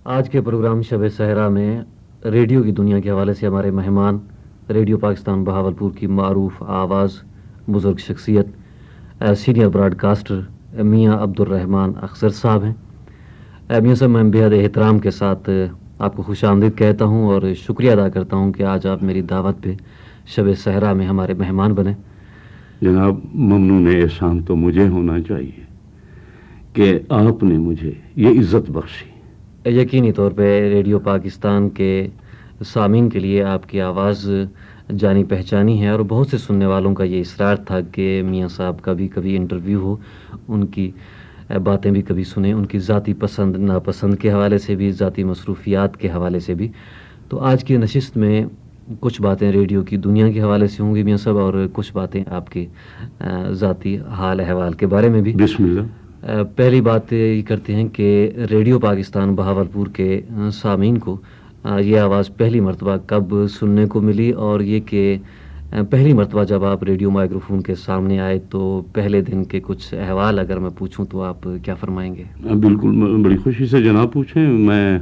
آج کے پروگرام شب صحرا میں ریڈیو کی دنیا کے حوالے سے ہمارے مہمان ریڈیو پاکستان بہاولپور کی معروف آواز، بزرگ شخصیت، سینئر براڈ کاسٹر میاں عبدالرحمان اخسر صاحب ہیں۔ میاں صاحب، میں بے حد احترام کے ساتھ آپ کو خوش آمدید کہتا ہوں اور شکریہ ادا کرتا ہوں کہ آج آپ میری دعوت پہ شب صحرا میں ہمارے مہمان بنے۔ جناب، ممنون احسان تو مجھے ہونا چاہیے کہ آپ نے مجھے یہ عزت بخشی۔ یقینی طور پہ ریڈیو پاکستان کے سامعین کے لیے آپ کی آواز جانی پہچانی ہے، اور بہت سے سننے والوں کا یہ اصرار تھا کہ میاں صاحب کا بھی کبھی انٹرویو ہو، ان کی باتیں بھی کبھی سنیں، ان کی ذاتی پسند ناپسند کے حوالے سے بھی، ذاتی مصروفیات کے حوالے سے بھی۔ تو آج کی نشست میں کچھ باتیں ریڈیو کی دنیا کے حوالے سے ہوں گی میاں صاحب، اور کچھ باتیں آپ کے ذاتی حال احوال کے بارے میں بھی۔ بسم اللہ۔ پہلی بات یہ کرتے ہیں کہ ریڈیو پاکستان بہاولپور کے سامعین کو یہ آواز پہلی مرتبہ کب سننے کو ملی، اور یہ کہ پہلی مرتبہ جب آپ ریڈیو مائکروفون کے سامنے آئے تو پہلے دن کے کچھ احوال اگر میں پوچھوں تو آپ کیا فرمائیں گے؟ بالکل، بڑی خوشی سے جناب پوچھیں۔ میں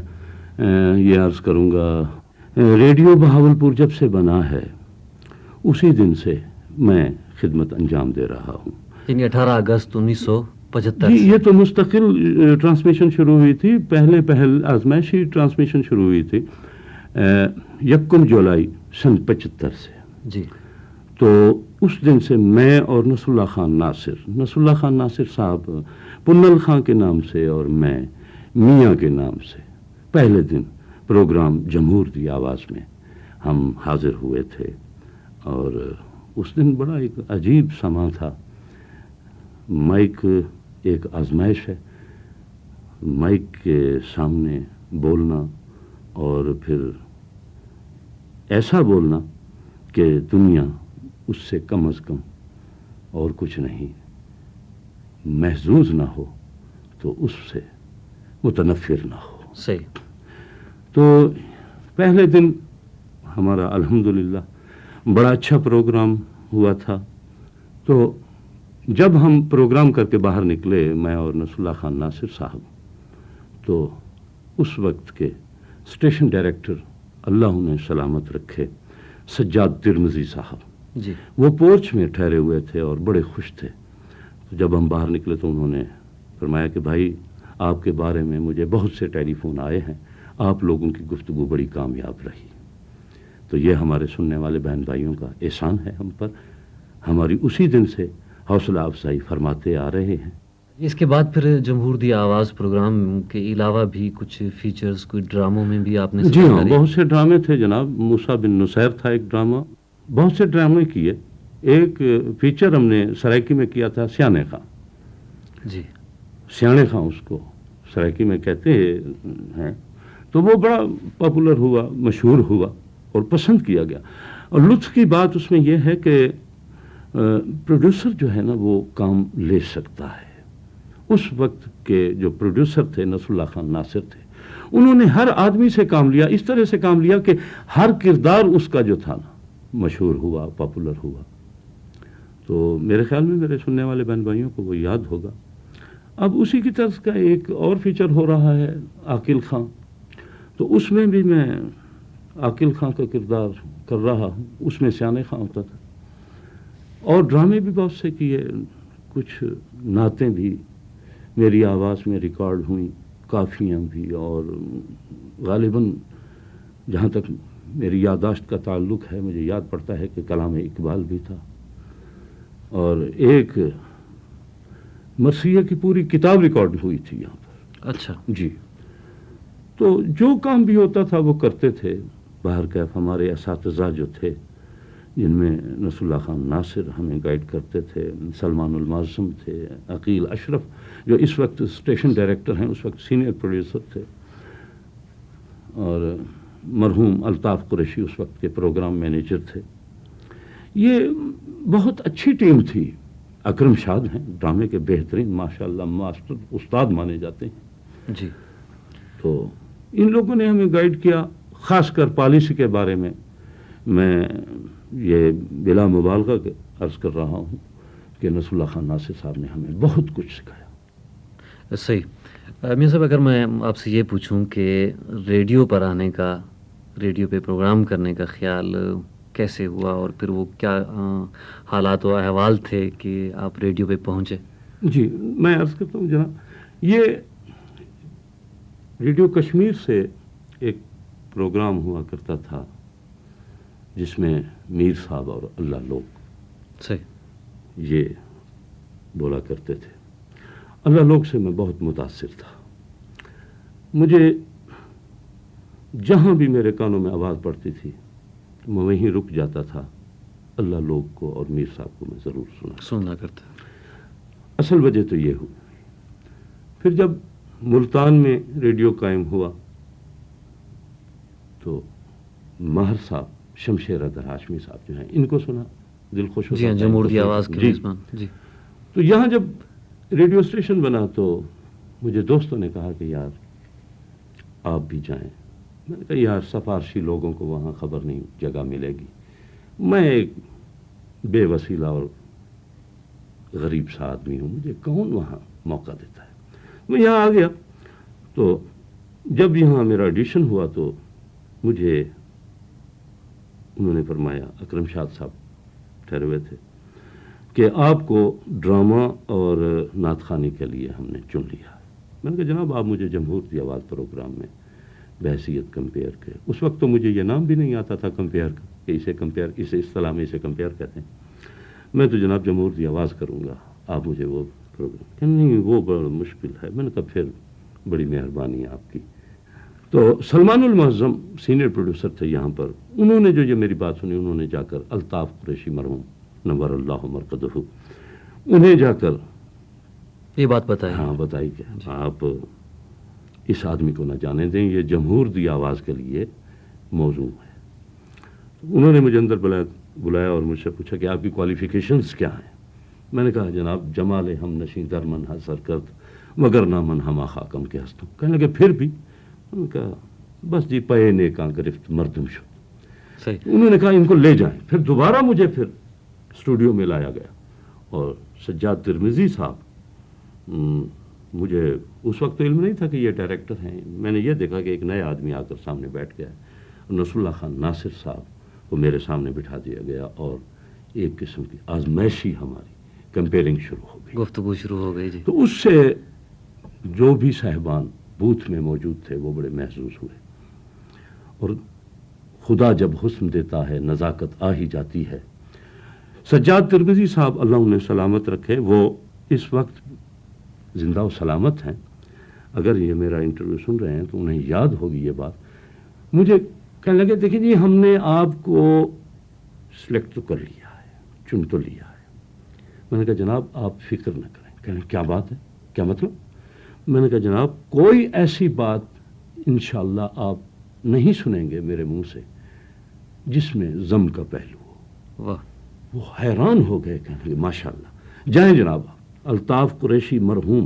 یہ عرض کروں گا، ریڈیو بہاولپور جب سے بنا ہے اسی دن سے میں خدمت انجام دے رہا ہوں، یعنی 18 اگست 1975 جی۔ یہ تو مستقل ٹرانسمیشن شروع ہوئی تھی، پہل آزمائشی ٹرانسمیشن شروع ہوئی تھی 1 جولائی سن 75 سے، جی۔ تو اس دن سے میں اور نصر اللہ خان ناصر صاحب پنل خان کے نام سے اور میں میاں کے نام سے پہلے دن پروگرام جمہور دی آواز میں ہم حاضر ہوئے تھے، اور اس دن بڑا ایک عجیب سماں تھا۔ مائک ایک آزمائش ہے، مائک کے سامنے بولنا اور پھر ایسا بولنا کہ دنیا اس سے کم از کم اور کچھ نہیں محظوظ نہ ہو تو اس سے متنفر نہ ہو۔ صحیح۔ تو پہلے دن ہمارا الحمدللہ بڑا اچھا پروگرام ہوا تھا۔ تو جب ہم پروگرام کر کے باہر نکلے، میں اور نصر اللہ خان ناصر صاحب، تو اس وقت کے اسٹیشن ڈائریکٹر اللہ انہیں سلامت رکھے، سجاد ترمذی صاحب، جی، وہ پورچ میں ٹھہرے ہوئے تھے اور بڑے خوش تھے۔ جب ہم باہر نکلے تو انہوں نے فرمایا کہ بھائی، آپ کے بارے میں مجھے بہت سے ٹیلی فون آئے ہیں، آپ لوگوں کی گفتگو بڑی کامیاب رہی۔ تو یہ ہمارے سننے والے بہن بھائیوں کا احسان ہے ہم پر، ہماری اسی دن سے حوصلہ افزائی فرماتے آ رہے ہیں۔ اس کے بعد پھر جمہور دی آواز پروگرام کے علاوہ بھی کچھ فیچرز، کوئی ڈراموں میں بھی آپ نے جی ہاں، بہت سے ڈرامے تھے جناب۔ موسیٰ بن نصیر تھا ایک ڈرامہ، بہت سے ڈرامے کیے۔ ایک فیچر ہم نے سرائکی میں کیا تھا، سیانے خاں۔ جی، سیانے خاں اس کو سرائکی میں کہتے ہیں۔ تو وہ بڑا پاپولر ہوا، مشہور ہوا اور پسند کیا گیا۔ اور لطف کی بات اس میں یہ ہے کہ پروڈیوسر جو ہے نا وہ کام لے سکتا ہے۔ اس وقت کے جو پروڈیوسر تھے نصر اللہ خان ناصر تھے، انہوں نے ہر آدمی سے کام لیا، اس طرح سے کام لیا کہ ہر کردار اس کا جو تھا نا مشہور ہوا، پاپولر ہوا۔ تو میرے خیال میں میرے سننے والے بہن بھائیوں کو وہ یاد ہوگا۔ اب اسی کی طرز کا ایک اور فیچر ہو رہا ہے، عاقل خان۔ تو اس میں بھی میں عاقل خان کا کردار کر رہا ہوں، اس میں سیانے خان ہوتا تھا۔ اور ڈرامے بھی بہت سے کیے، کچھ نعتیں بھی میری آواز میں ریکارڈ ہوئیں، کافیاں بھی، اور غالباً جہاں تک میری یادداشت کا تعلق ہے مجھے یاد پڑتا ہے کہ کلام اقبال بھی تھا، اور ایک مرثیہ کی پوری کتاب ریکارڈ ہوئی تھی یہاں پر۔ اچھا، جی۔ تو جو کام بھی ہوتا تھا وہ کرتے تھے۔ باہر کیف ہمارے اساتذہ جو تھے، جن میں نصر اللہ خان ناصر ہمیں گائیڈ کرتے تھے، سلمان المعظم تھے، عقیل اشرف جو اس وقت اسٹیشن ڈائریکٹر ہیں، اس وقت سینئر پروڈیوسر تھے، اور مرحوم الطاف قریشی اس وقت کے پروگرام مینیجر تھے۔ یہ بہت اچھی ٹیم تھی۔ اکرم شاد ہیں ڈرامے کے بہترین، ماشاءاللہ ماسٹر استاد مانے جاتے ہیں۔ جی۔ تو ان لوگوں نے ہمیں گائیڈ کیا، خاص کر پالیسی کے بارے میں یہ بلا مبالغہ عرض کر رہا ہوں کہ نصر اللہ خان ناصر صاحب نے ہمیں بہت کچھ سکھایا۔ صحیح۔ میاں صاحب اگر میں آپ سے یہ پوچھوں کہ ریڈیو پر آنے کا، ریڈیو پہ پروگرام کرنے کا خیال کیسے ہوا، اور پھر وہ کیا حالات و احوال تھے کہ آپ ریڈیو پہ پہنچے؟ جی میں عرض کرتا ہوں جناب، یہ ریڈیو کشمیر سے ایک پروگرام ہوا کرتا تھا جس میں میر صاحب اور اللہ لوگ صحیح یہ بولا کرتے تھے۔ اللہ لوگ سے میں بہت متاثر تھا، مجھے جہاں بھی میرے کانوں میں آواز پڑتی تھی میں وہیں رک جاتا تھا، اللہ لوگ کو اور میر صاحب کو میں ضرور سننا کرتا۔ اصل وجہ تو یہ ہوئی، پھر جب ملتان میں ریڈیو قائم ہوا تو ماہر صاحب، شمشیر ادر ہاشمی صاحب جو ہیں، ان کو سنا، دل خوش ہوتا جی ہاں، تھا، جمہور دی آواز کے جی۔ میزبان۔ جی تو یہاں جب ریڈیو اسٹیشن بنا تو مجھے دوستوں نے کہا کہ یار آپ بھی جائیں۔ میں نے کہا یار سفارشی لوگوں کو وہاں خبر نہیں جگہ ملے گی، میں ایک بے وسیلہ اور غریب سا آدمی ہوں، مجھے کون وہاں موقع دیتا ہے۔ میں یہاں آ گیا تو جب یہاں میرا ایڈیشن ہوا تو مجھے انہوں نے فرمایا، اکرم شاد صاحب ٹھہرے ہوئے تھے، کہ آپ کو ڈرامہ اور نعت خوانی کے لیے ہم نے چن لیا۔ میں نے کہا جناب آپ مجھے جمہور دی آواز پروگرام میں بحیثیت کمپیئر کے، اس وقت تو مجھے یہ نام بھی نہیں آتا تھا کمپیئر کا، کہ اسے کمپیئر، اسے اصطلاح میں اسے کمپیئر کہتے ہیں، میں تو جناب جمہور دی آواز کروں گا، آپ مجھے وہ پروگرام کہ نہیں وہ بڑا مشکل ہے۔ میں نے کہا پھر بڑی مہربانی ہے آپ کی۔ تو سلمان المعظم سینئر پروڈیوسر تھے یہاں پر، انہوں نے جو یہ میری بات سنی، انہوں نے جا کر الطاف قریشی مرحوم نور اللہ مرقدہ، انہیں جا کر یہ بات بتائی؟ ہاں بتائی کہ آپ اس آدمی کو نہ جانے دیں، یہ جمہور دی آواز کے لیے موضوع ہے۔ انہوں نے مجھے اندر بلایا اور مجھ سے پوچھا کہ آپ کی کوالیفیکیشنز کیا ہیں؟ میں نے کہا جناب جمال ہم نشیں در من حسر کرد مگر نہ من ہما خاکم کے ہستوں۔ کہنے لگے پھر بھی؟ انہوں نے کہا بس جی پے نیکاں گرفت مردم شد۔ صحیح۔ انہوں نے کہا ان کو لے جائیں۔ پھر دوبارہ مجھے پھر اسٹوڈیو میں لایا گیا اور سجاد ترمذی صاحب، مجھے اس وقت تو علم نہیں تھا کہ یہ ڈائریکٹر ہیں، میں نے یہ دیکھا کہ ایک نیا آدمی آ کر سامنے بیٹھ گیا ہے، نصر اللہ خان ناصر صاحب کو میرے سامنے بٹھا دیا گیا اور ایک قسم کی آزمائشی ہماری کمپیئرنگ شروع ہو گئی، گفتگو شروع ہو گئی۔ جی تو اس سے جو بھی صاحبان بوتھ میں موجود تھے وہ بڑے محظوظ ہوئے، اور خدا جب حسن دیتا ہے نزاکت آ ہی جاتی ہے۔ سجاد ترمذی صاحب اللہ انہیں سلامت رکھے، وہ اس وقت زندہ و سلامت ہیں، اگر یہ میرا انٹرویو سن رہے ہیں تو انہیں یاد ہوگی یہ بات۔ مجھے کہنے لگے دیکھیں جی ہم نے آپ کو سلیکٹ تو کر لیا ہے، چن تو لیا ہے۔ میں نے کہا جناب آپ فکر نہ کریں۔ کہنے کیا بات ہے، کیا مطلب؟ میں نے کہا جناب کوئی ایسی بات انشاءاللہ آپ نہیں سنیں گے میرے منہ سے جس میں ضم کا پہلو ہو۔ واہ، وہ حیران ہو گئے، کہنے لگے ماشاءاللہ جائیں جناب۔ الطاف قریشی مرحوم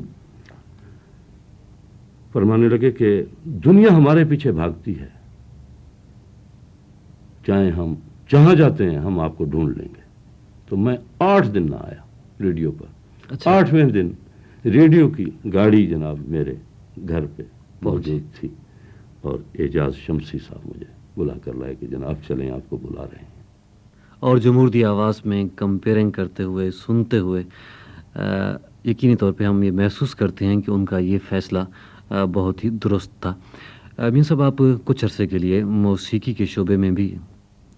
فرمانے لگے کہ دنیا ہمارے پیچھے بھاگتی ہے، چاہے ہم جہاں جاتے ہیں ہم آپ کو ڈھونڈ لیں گے۔ تو میں 8 دن نہ آیا ریڈیو پر۔ 8ویں دن ریڈیو کی گاڑی جناب میرے گھر پہ موجود تھی اور اعجاز شمسی صاحب مجھے بلا کر لائے کہ جناب چلیں آپ کو بلا رہے ہیں۔ اور جمہور دی آواز میں کمپیئرنگ کرتے ہوئے، سنتے ہوئے یقینی طور پہ ہم یہ محسوس کرتے ہیں کہ ان کا یہ فیصلہ بہت ہی درست تھا۔ میاں صاحب آپ کچھ عرصے کے لیے موسیقی کے شعبے میں بھی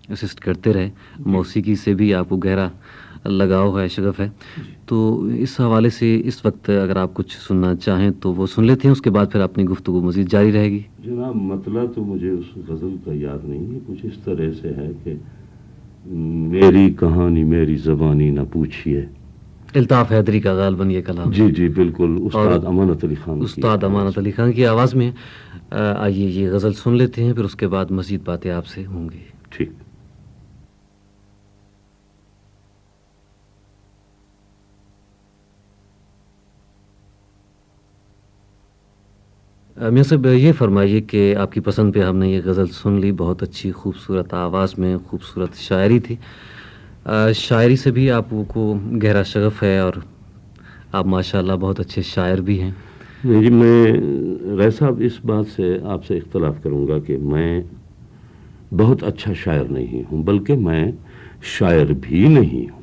اسسٹ کرتے رہے، موسیقی سے بھی آپ کو گہرا لگاؤ ہے، شغف ہے، تو اس حوالے سے اس وقت اگر آپ کچھ سننا چاہیں تو وہ سن لیتے ہیں، اس کے بعد پھر اپنی گفتگو مزید جاری رہے گی۔ جناب مطلب تو مجھے اس غزل کا یاد نہیں ہے، کچھ اس طرح سے ہے کہ میری کہانی میری زبانی نہ پوچھیے، الطاف حیدری کا غالباً یہ کلام۔ جی جی بالکل، استاد امانت علی خان، استاد امانت علی خان کی آواز میں۔ آئیے یہ غزل سن لیتے ہیں، پھر اس کے بعد مزید باتیں آپ سے ہوں گی۔ ٹھیک۔ میاں صاحب یہ فرمائیے کہ آپ کی پسند پہ ہم نے یہ غزل سن لی، بہت اچھی خوبصورت آواز میں خوبصورت شاعری تھی، شاعری سے بھی آپ کو گہرا شغف ہے اور آپ ماشاءاللہ بہت اچھے شاعر بھی ہیں۔ نہیں جی، میں رائے صاحب اس بات سے آپ سے اختلاف کروں گا کہ میں بہت اچھا شاعر نہیں ہوں، بلکہ میں شاعر بھی نہیں ہوں،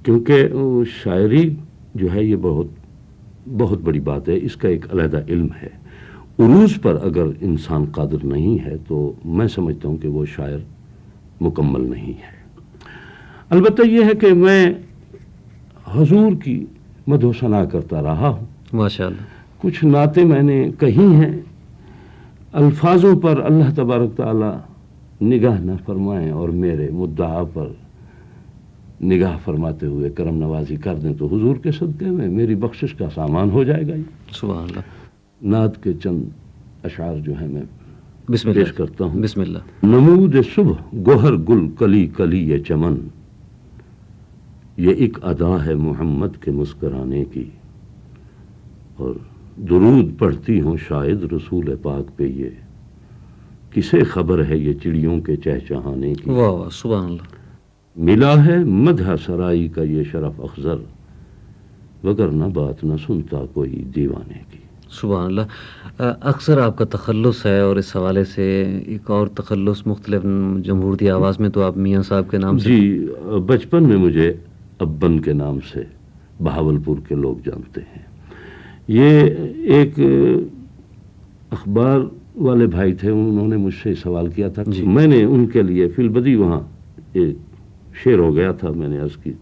کیونکہ شاعری جو ہے یہ بہت بڑی بات ہے، اس کا ایک علیحدہ علم ہے۔ عروج پر اگر انسان قادر نہیں ہے تو میں سمجھتا ہوں کہ وہ شاعر مکمل نہیں ہے۔ البتہ یہ ہے کہ میں حضور کی مدح و ثنا کرتا رہا ہوں، ماشاءاللہ۔ کچھ نعتیں میں نے کہی ہیں، الفاظوں پر اللہ تبارک تعالی نگاہ نہ فرمائیں اور میرے مدعا پر نگاہ فرماتے ہوئے کرم نوازی کر دیں تو حضور کے صدقے میں میری بخشش کا سامان ہو جائے گا۔ سبحان اللہ۔ نعت کے چند اشعار جو ہیں میں بسم پیش اللہ کرتا ہوں۔ بسم اللہ۔ نمود صبح گوہر گل کلی کلی یہ چمن، یہ ایک ادا ہے محمد کے مسکرانے کی، اور درود پڑھتی ہوں شاید رسول پاک پہ، یہ کسے خبر ہے یہ چڑیوں کے چہچہانے کی۔ واہ واہ، سبحان اللہ۔ ملا ہے مدح سرائی کا یہ شرف اخضر، وگرنہ بات نہ سنتا کوئی دیوانے کی۔ سبحان اللہ۔ اکثر آپ کا تخلص ہے، اور اس حوالے سے ایک اور تخلص مختلف جمہوریتی آواز میں تو آپ میاں صاحب کے نام سے جی، بچپن میں مجھے ابن کے نام سے بہاولپور کے لوگ جانتے ہیں۔ یہ ایک اخبار والے بھائی تھے، انہوں نے مجھ سے سوال کیا تھا، جی۔ میں نے ان کے لیے فی البدی وہاں ایک شعر ہو گیا تھا، میں نے عرض کی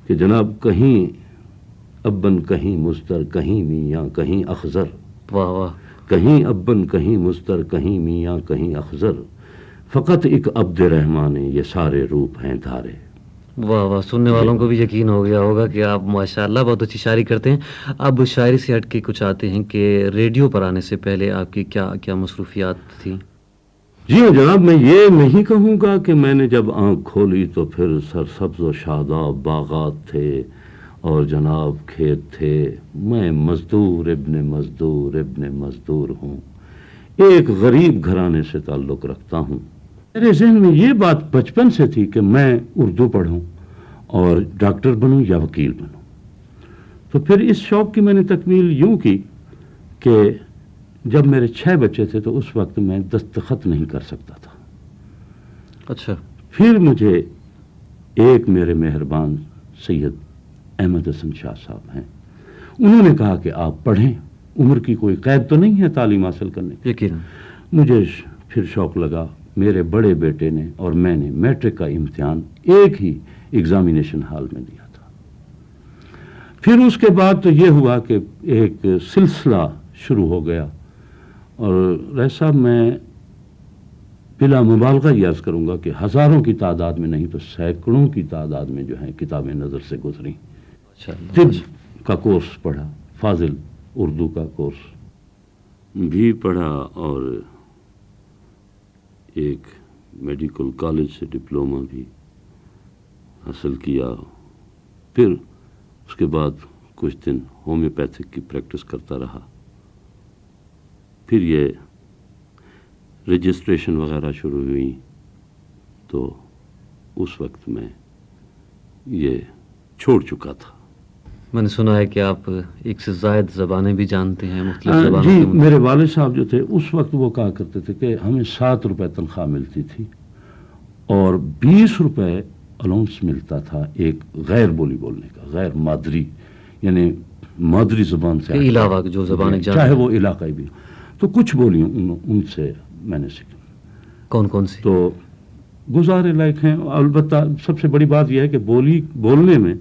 کہ جناب کہیں ابن کہیں مستر کہیں میاں کہیں اخضر، واہ واہ، کہیں ابن کہیں مستر کہیں میاں کہیں اخضر، فقط ایک عبد رحمان یہ سارے روپ ہیں دھارے۔ واہ واہ، سننے والوں کو بھی یقین ہو گیا ہوگا کہ آپ ماشاءاللہ بہت اچھی شاعری کرتے ہیں۔ اب شاعری سے ہٹ کے کچھ آتے ہیں کہ ریڈیو پر آنے سے پہلے آپ کی کیا کیا مصروفیات تھیں؟ جی ہاں جناب، میں یہ نہیں کہوں گا کہ میں نے جب آنکھ کھولی تو پھر سرسبز و شاداب باغات تھے اور جناب کھیت تھے، میں مزدور ابن مزدور ہوں، ایک غریب گھرانے سے تعلق رکھتا ہوں۔ میرے ذہن میں یہ بات بچپن سے تھی کہ میں اردو پڑھوں اور ڈاکٹر بنوں یا وکیل بنوں، تو پھر اس شوق کی میں نے تکمیل یوں کی کہ جب میرے 6 بچے تھے تو اس وقت میں دستخط نہیں کر سکتا تھا۔ اچھا۔ پھر مجھے ایک میرے مہربان سید احمد حسن شاہ صاحب ہیں، انہوں نے کہا کہ آپ پڑھیں، عمر کی کوئی قید تو نہیں ہے تعلیم حاصل کرنے کی۔ یقیناً۔ مجھے پھر شوق لگا، میرے بڑے بیٹے نے اور میں نے میٹرک کا امتحان ایک ہی ایگزامینیشن ہال میں دیا تھا۔ پھر اس کے بعد تو یہ ہوا کہ ایک سلسلہ شروع ہو گیا، اور رائے صاحب میں بلا مبالغہ یہ عرض کروں گا کہ ہزاروں کی تعداد میں نہیں تو سینکڑوں کی تعداد میں جو ہیں کتابیں نظر سے گزری۔ طب کا کورس پڑھا، فاضل اردو کا کورس بھی پڑھا، اور ایک میڈیکل کالج سے ڈپلومہ بھی حاصل کیا۔ پھر اس کے بعد کچھ دن ہومیوپیتھک کی پریکٹس کرتا رہا۔ پھر یہ رجسٹریشن وغیرہ شروع ہوئی تو اس وقت میں یہ چھوڑ چکا تھا۔ میں نے سنا ہے کہ آپ ایک سے زائد زبانیں بھی جانتے ہیں، مختلف زبانوں جی، کے میرے والد صاحب جو تھے اس وقت وہ کہا کرتے تھے کہ ہمیں 7 روپے تنخواہ ملتی تھی اور 20 روپے الاؤنس ملتا تھا ایک غیر بولی بولنے کا، غیر مادری، یعنی مادری زبان سے کے علاوہ جو زبانیں چاہے وہ علاقائی بھی، تو کچھ بولیاں ان سے میں نے سیکھی۔ کون کون سی؟ تو گزارے لائق ہیں، البتہ سب سے بڑی بات یہ ہے کہ بولنے میں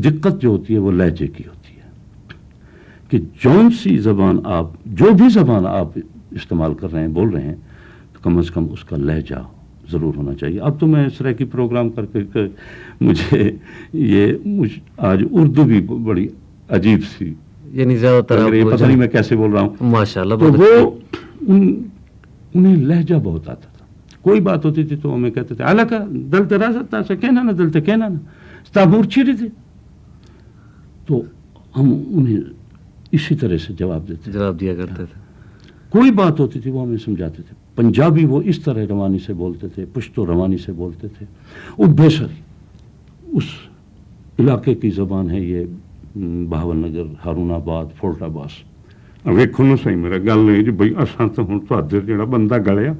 دقت جو ہوتی ہے وہ لہجے کی ہوتی ہے، کہ جون سی زبان آپ، جو بھی زبان آپ استعمال کر رہے ہیں، بول رہے ہیں، تو کم از کم اس کا لہجہ ضرور ہونا چاہیے۔ اب تو میں اس طرح کی پروگرام کر کے مجھے آج اردو بھی بڑی عجیب سی، یعنی زیادہ تر پتہ نہیں میں کیسے بول رہا ہوں، ماشاءاللہ۔ تو وہ انہیں لہجہ بہت آتا تھا۔ کوئی بات ہوتی تھی تو ہمیں کہتے تھے علاقہ دل ترازت سے کہنا نا، دل تے کہنا نا ستابور چیری تھے، تو ہم انہیں اسی طرح سے جواب دیا کرتے تھے۔ کوئی بات ہوتی تھی وہ ہمیں سمجھاتے تھے۔ پنجابی وہ اس طرح روانی سے بولتے تھے، پشتو روانی سے بولتے تھے، اور بے سری اس علاقے کی زبان ہے، یہ بہاول نگر ہارون آباد فورٹ عباس ویکھو نا صحیح میرا گل نہیں جی بھائی اساں تو ہن تہاڈے جڑا بندہ گلیا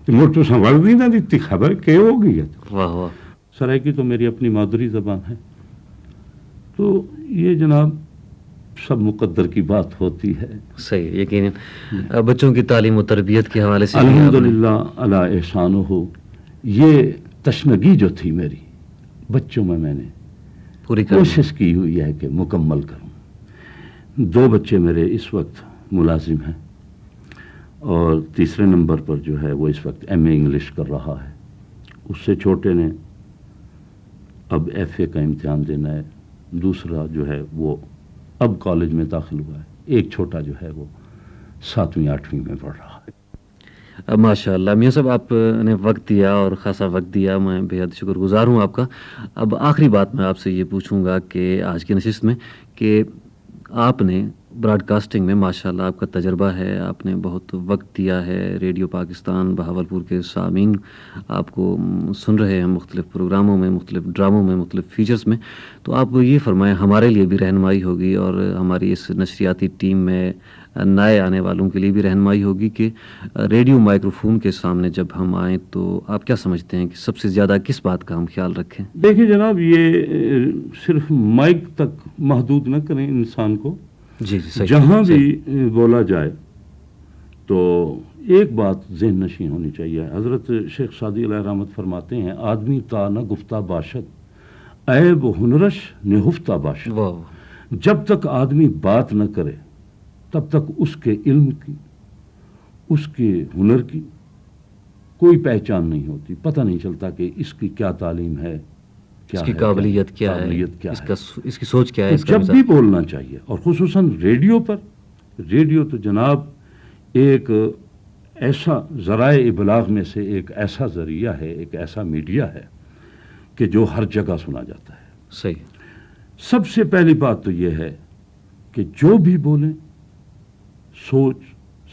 تے مڑ تساں وردی نہ دتی خبر کہ ہو گئی ہے واہ واہ سرائکی تو میری اپنی مادری زبان ہے تو یہ جناب سب مقدر کی بات ہوتی ہے صحیح یقیناً بچوں کی تعلیم و تربیت کے حوالے سے الحمدللہ علی احسانہ ہو یہ تشنگی جو تھی میری بچوں میں نے پوری کوشش کی ہوئی ہے کہ مکمل کروں 2 بچے میرے اس وقت ملازم ہیں اور تیسرے نمبر پر جو ہے وہ اس وقت ایم اے انگلش کر رہا ہے اس سے چھوٹے نے اب ایف اے کا امتحان دینا ہے دوسرا جو ہے وہ اب کالج میں داخل ہوا ہے ایک چھوٹا جو ہے وہ 7ویں 8ویں میں پڑھ رہا ہے ماشاء اللہ میاں صاحب آپ نے وقت دیا اور خاصا وقت دیا میں بے حد شکر گزار ہوں آپ کا اب آخری بات میں آپ سے یہ پوچھوں گا کہ آج کی نشست میں کہ آپ نے براڈ کاسٹنگ میں ماشاء اللہ آپ کا تجربہ ہے آپ نے بہت وقت دیا ہے ریڈیو پاکستان بہاولپور کے سامعین آپ کو سن رہے ہیں مختلف پروگراموں میں مختلف ڈراموں میں مختلف فیچرز میں تو آپ یہ فرمائیں ہمارے لیے بھی رہنمائی ہوگی اور ہماری اس نشریاتی ٹیم میں نئے آنے والوں کے لیے بھی رہنمائی ہوگی کہ ریڈیو مائکروفون کے سامنے جب ہم آئیں تو آپ کیا سمجھتے ہیں کہ سب سے زیادہ کس بات کا ہم خیال رکھیں؟ دیکھیے جناب یہ صرف مائک تک محدود نہ کریں انسان کو جی صحیح جہاں بھی بولا جائے تو ایک بات ذہن نشین ہونی چاہیے حضرت شیخ سعدی علیہ رحمت فرماتے ہیں آدمی تا نہ گفتہ باشد عیب و ہنرش نہفتہ باشد جب تک آدمی بات نہ کرے تب تک اس کے علم کی اس کے ہنر کی کوئی پہچان نہیں ہوتی پتہ نہیں چلتا کہ اس کی کیا تعلیم ہے اس کی قابلیت کیا ہے اس کی سوچ کیا ہے جب بھی بولنا چاہیے اور خصوصاً ریڈیو پر ریڈیو تو جناب ایک ایسا ذرائع ابلاغ میں سے ایک ایسا ذریعہ ہے ایک ایسا میڈیا ہے کہ جو ہر جگہ سنا جاتا ہے صحیح سب سے پہلی بات تو یہ ہے کہ جو بھی بولیں سوچ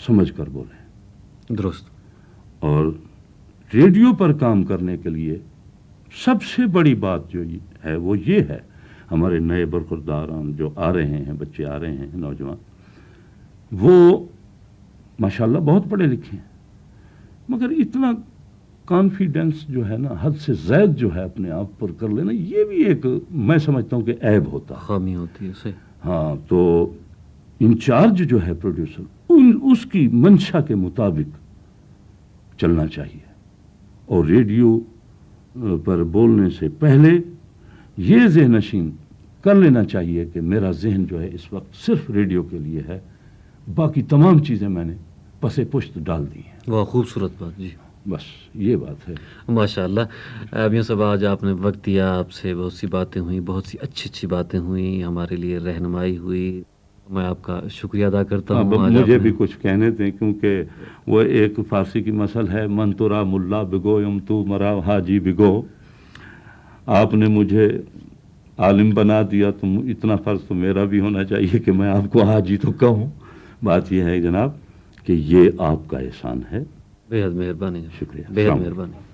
سمجھ کر بولیں درست اور ریڈیو پر کام کرنے کے لیے سب سے بڑی بات جو ہے وہ یہ ہے ہمارے نئے برخورداران جو آ رہے ہیں بچے آ رہے ہیں نوجوان وہ ماشاءاللہ بہت پڑھے لکھے ہیں مگر اتنا کانفیڈنس جو ہے نا حد سے زائد جو ہے اپنے آپ پر کر لینا یہ بھی ایک میں سمجھتا ہوں کہ عیب ہوتا ہے خامی ہوتی ہے صحیح ہاں تو انچارج جو ہے پروڈیوسر اس کی منشا کے مطابق چلنا چاہیے اور ریڈیو پر بولنے سے پہلے یہ ذہن نشین کر لینا چاہیے کہ میرا ذہن جو ہے اس وقت صرف ریڈیو کے لیے ہے باقی تمام چیزیں میں نے پس پشت ڈال دی ہیں وہ خوبصورت بات جی بس یہ بات ہے ماشاء اللہ میاں صاحب آج آپ نے وقت دیا آپ سے بہت سی باتیں ہوئیں بہت سی اچھی باتیں ہوئیں ہمارے لیے رہنمائی ہوئی میں آپ کا شکریہ ادا کرتا ہوں مجھے بھی کچھ کہنے تھے کیونکہ وہ ایک فارسی کی مثل ہے من ترا ملا بگو یم تو مرا حاجی بگو آپ نے مجھے عالم بنا دیا تو اتنا فرض تو میرا بھی ہونا چاہیے کہ میں آپ کو حاجی تو کہوں بات یہ ہے جناب کہ یہ آپ کا احسان ہے بے حد مہربانی شکریہ بے حد مہربانی